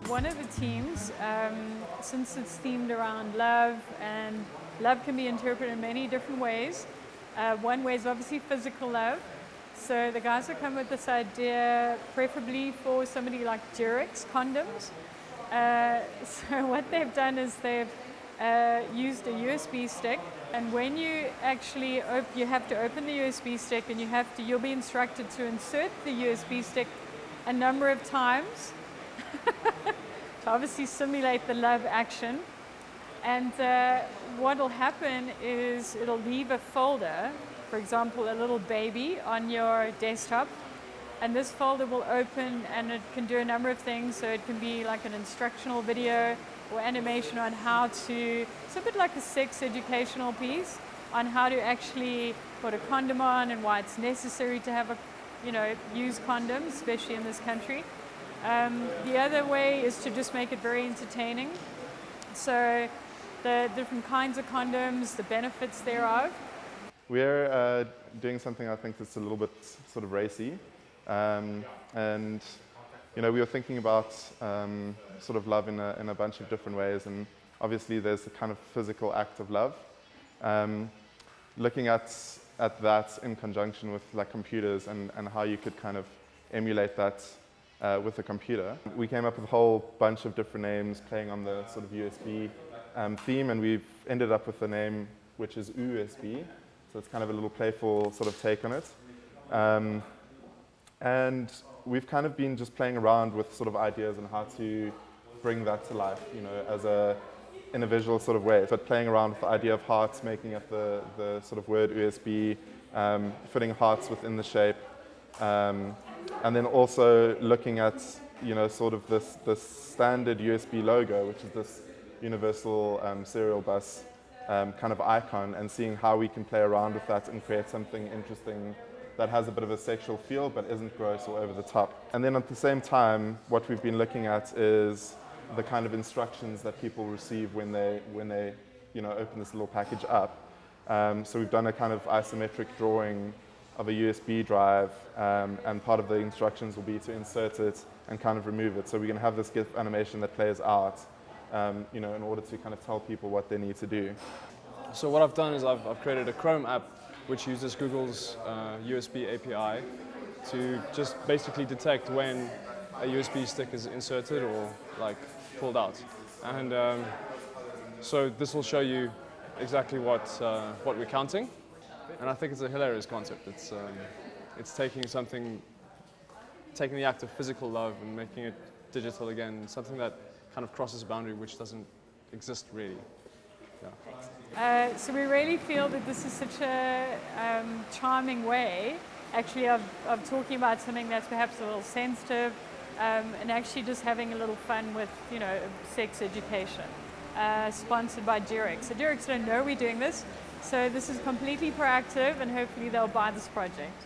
One of the teams, since it's themed around love, and love can be interpreted in many different ways. One way is obviously physical love. So the guys have come with this idea, preferably for somebody like Durex condoms. So what they've done is they've used a USB stick, and when you actually you have to open the USB stick, and you'll be instructed to insert the USB stick a number of times to obviously simulate the love action. And what will happen is it'll leave a folder, for example, a little baby on your desktop, and this folder will open and it can do a number of things. So it can be like an instructional video or animation on how to, it's a bit like a sex educational piece on how to actually put a condom on and why it's necessary to have use condoms, especially in this country. The other way is to just make it very entertaining. So the different kinds of condoms, the benefits thereof. We're doing something I think that's a little bit sort of racy. And we were thinking about sort of love in a bunch of different ways, and obviously there's the kind of physical act of love. Looking at that in conjunction with like computers and how you could kind of emulate that with a computer. We came up with a whole bunch of different names playing on the sort of USB theme, and we've ended up with the name which is USB. So it's kind of a little playful sort of take on it. And we've kind of been just playing around with sort of ideas on how to bring that to life, in a visual sort of way. But playing around with the idea of hearts, making up the sort of word USB, fitting hearts within the shape. And then also looking at, sort of this standard USB logo, which is this universal serial bus kind of icon, and seeing how we can play around with that and create something interesting that has a bit of a sexual feel but isn't gross or over the top. And then at the same time, what we've been looking at is the kind of instructions that people receive when they open this little package up. So we've done a kind of isometric drawing of a USB drive, and part of the instructions will be to insert it and kind of remove it. So we're going to have this GIF animation that plays out, in order to kind of tell people what they need to do. So what I've done is I've created a Chrome app which uses Google's USB API to just basically detect when a USB stick is inserted or like pulled out. And so this will show you exactly what we're counting. And I think it's a hilarious concept. It's taking the act of physical love and making it digital again, something that kind of crosses a boundary which doesn't exist really. Yeah. So we really feel that this is such a charming way, actually, of talking about something that's perhaps a little sensitive, and actually just having a little fun with, sex education, sponsored by Durex. So Durex don't know we're doing this, so this is completely proactive, and hopefully they'll buy this project.